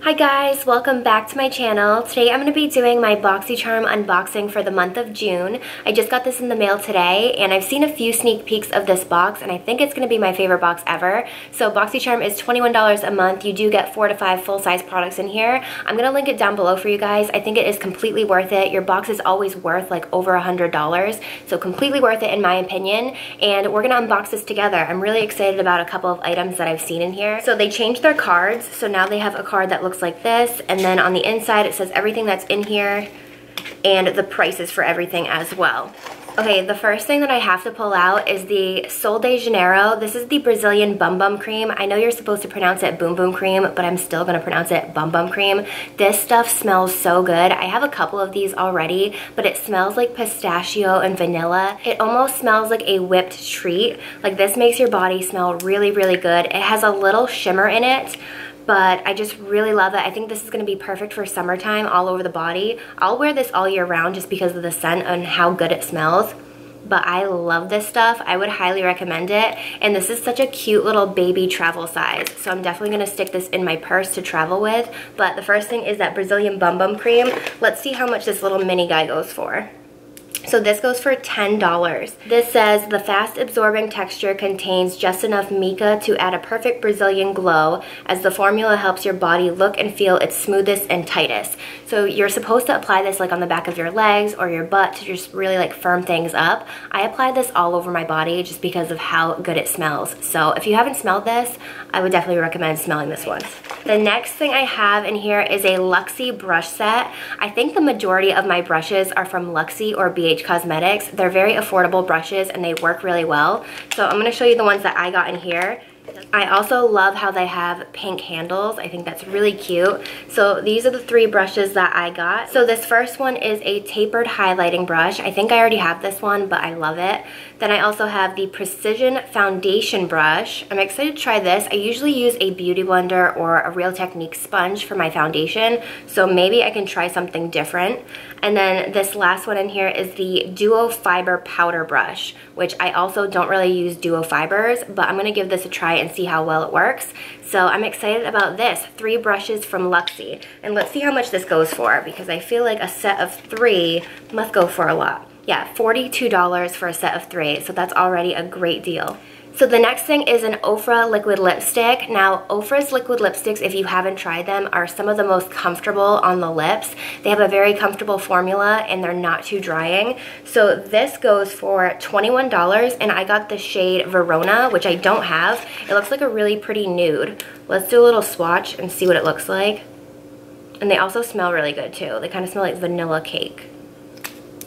Hi guys, welcome back to my channel. Today I'm going to be doing my Boxycharm unboxing for the month of June. I just got this in the mail today and I've seen a few sneak peeks of this box and I think it's going to be my favorite box ever. So Boxycharm is $21 a month. You do get 4 to 5 full-size products in here. I'm going to link it down below for you guys. I think it is completely worth it. Your box is always worth like over $100, so completely worth it in my opinion. And we're going to unbox this together. I'm really excited about a couple of items that I've seen in here. So they changed their cards, so now they have a card that looks like this, and then on the inside it says everything that's in here and the prices for everything as well. Okay, the first thing that I have to pull out is the Sol de Janeiro. This is the Brazilian Bum Bum Cream. I know you're supposed to pronounce it Boom Boom Cream, but I'm still gonna pronounce it Bum Bum Cream. This stuff smells so good. I have a couple of these already, but it smells like pistachio and vanilla. It almost smells like a whipped treat. Like, this makes your body smell really, really good. It has a little shimmer in it, but I just really love it. I think this is gonna be perfect for summertime all over the body. I'll wear this all year round just because of the scent and how good it smells. But I love this stuff. I would highly recommend it. And this is such a cute little baby travel size. So I'm definitely gonna stick this in my purse to travel with. But the first thing is that Brazilian Bum Bum Cream. Let's see how much this little mini guy goes for. So this goes for $10. This says the fast absorbing texture contains just enough mica to add a perfect Brazilian glow, as the formula helps your body look and feel its smoothest and tightest. So you're supposed to apply this like on the back of your legs or your butt to just really like firm things up. I apply this all over my body just because of how good it smells. So if you haven't smelled this, I would definitely recommend smelling this one. The next thing I have in here is a Luxy Brush Set. I think the majority of my brushes are from Luxy or BH Cosmetics. They're very affordable brushes and they work really well. So I'm going to show you the ones that I got in here. I also love how they have pink handles. I think that's really cute. So these are the 3 brushes that I got. So this first one is a tapered highlighting brush. I think I already have this one, but I love it. Then I also have the Precision Foundation Brush. I'm excited to try this. I usually use a Beauty Blender or a Real Technique sponge for my foundation, so maybe I can try something different. And then this last one in here is the Duo Fiber Powder Brush, which I also don't really use duo fibers, but I'm gonna give this a try and see how well it works. So I'm excited about this. 3 brushes from Luxy. And let's see how much this goes for, because I feel like a set of 3 must go for a lot. Yeah, $42 for a set of 3, so that's already a great deal. So the next thing is an Ofra liquid lipstick. Now, Ofra's liquid lipsticks, if you haven't tried them, are some of the most comfortable on the lips. They have a very comfortable formula and they're not too drying. So this goes for $21 and I got the shade Verona, which I don't have. It looks like a really pretty nude. Let's do a little swatch and see what it looks like. And they also smell really good too. They kind of smell like vanilla cake.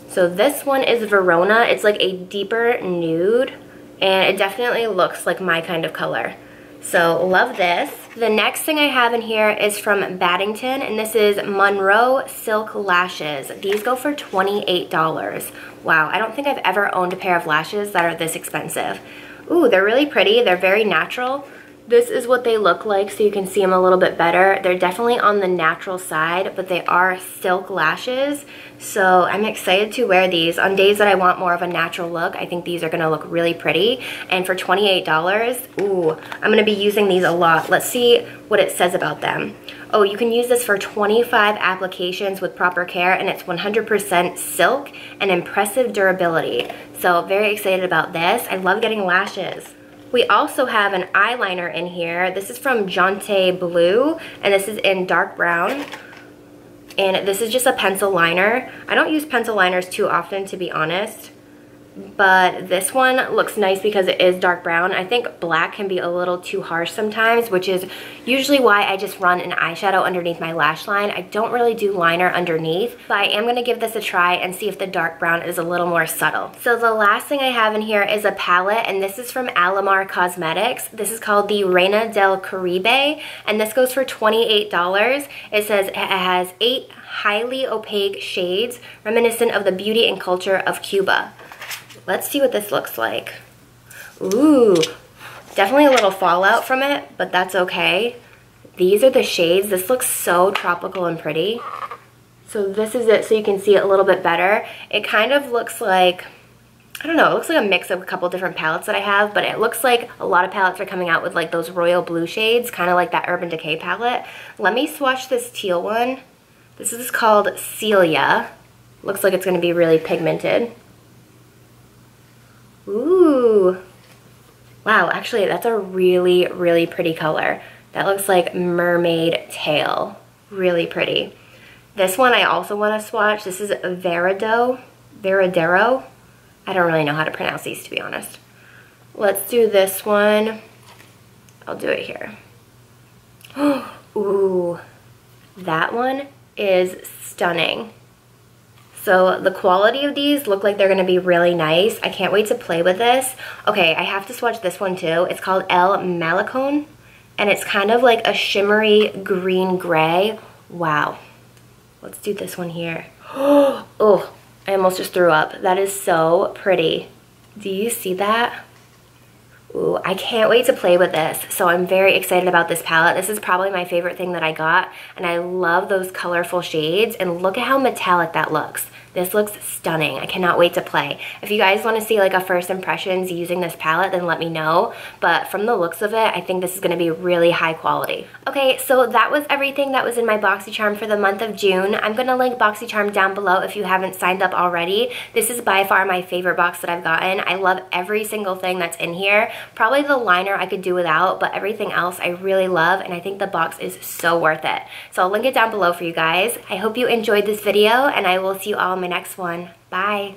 So this one is Verona. It's like a deeper nude and it definitely looks like my kind of color. So love this. The next thing I have in here is from Baddington, and this is Monroe Silk Lashes. These go for $28. Wow, I don't think I've ever owned a pair of lashes that are this expensive. Ooh, they're really pretty. They're very natural. This is what they look like so you can see them a little bit better. They're definitely on the natural side, but they are silk lashes. So I'm excited to wear these. On days that I want more of a natural look, I think these are gonna look really pretty. And for $28, ooh, I'm gonna be using these a lot. Let's see what it says about them. Oh, you can use this for 25 applications with proper care, and it's 100% silk and impressive durability. So very excited about this. I love getting lashes. We also have an eyeliner in here. This is from Jonte Blue, and this is in dark brown. And this is just a pencil liner. I don't use pencil liners too often, to be honest. But this one looks nice because it is dark brown. I think black can be a little too harsh sometimes, which is usually why I just run an eyeshadow underneath my lash line. I don't really do liner underneath, but I am gonna give this a try and see if the dark brown is a little more subtle. So the last thing I have in here is a palette, and this is from Alamar Cosmetics. This is called the Reina del Caribe, and this goes for $28. It says it has 8 highly opaque shades reminiscent of the beauty and culture of Cuba. Let's see what this looks like. Ooh, definitely a little fallout from it, but that's okay. These are the shades. This looks so tropical and pretty. So this is it so you can see it a little bit better. It kind of looks like I don't know, it looks like a mix of a couple different palettes that I have, but it looks like a lot of palettes are coming out with like those royal blue shades, kind of like that Urban Decay palette. Let me swatch this teal one. This is called Celia. Looks like it's going to be really pigmented. Ooh. Wow, actually that's a really, really pretty color. That looks like mermaid tail. Really pretty. This one I also want to swatch. This is Veradero. I don't really know how to pronounce these, to be honest. Let's do this one. I'll do it here. Ooh, that one is stunning. So the quality of these look like they're gonna be really nice. I can't wait to play with this. Okay, I have to swatch this one too. It's called El Malecon, and it's kind of like a shimmery green gray. Wow. Let's do this one here. Oh, I almost just threw up. That is so pretty. Do you see that? Ooh, I can't wait to play with this. So I'm very excited about this palette. This is probably my favorite thing that I got, and I love those colorful shades, and look at how metallic that looks. This looks stunning. I cannot wait to play. If you guys want to see like a first impressions using this palette, then let me know. But from the looks of it, I think this is going to be really high quality. Okay, so that was everything that was in my Boxycharm for the month of June. I'm going to link Boxycharm down below if you haven't signed up already. This is by far my favorite box that I've gotten. I love every single thing that's in here. Probably the liner I could do without, but everything else I really love, and I think the box is so worth it. So I'll link it down below for you guys. I hope you enjoyed this video, and I will see you all in my next one. Bye.